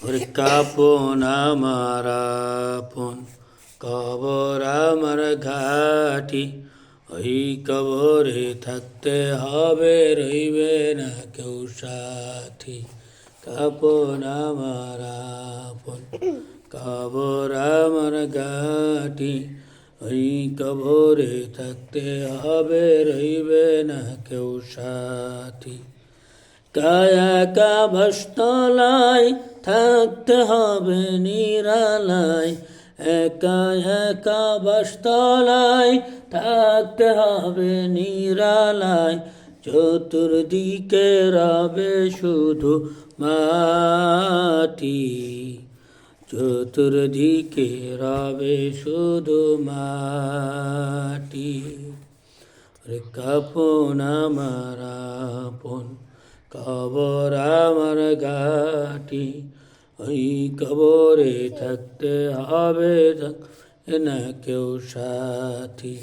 ওরে কাপন আমার আপন, কবর আমার ঘাটি, ওই কবরে থাকতে হবে, রইবে না কেউ সাথী। কাপন আমার আপন, কবর আমার ঘাটি, ওই কবরে থাকতে হবে, রইবে না কেউ সাথী। কায়াকা বস্তলায় থাকতে হবে নিরালায়, একা একা বস্তলায় থাকতে হবে নিরালায়, চতুর্দিকে রবে শুধু মাটি, চতুর্দিকে রবে শুধু মাটি। রে কাপন আমার আপন, কবর আমার ঘাটি, ওই কবরে থাকতে হবে, না কেউ সাথী।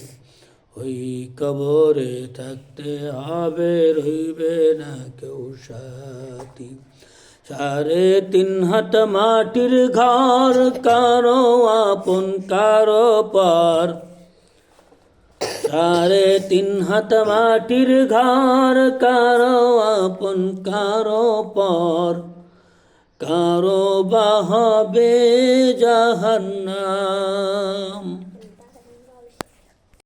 ওই কবরে থাকতে হবে, রইবে না কেউ সাথী। 3.5 হাত মাটির ঘর, কারো আপন কারো পর। 3.5 হাত মাটির ঘর, কারো আপন কারো পর। কারো বা হবে জাহান্নাম,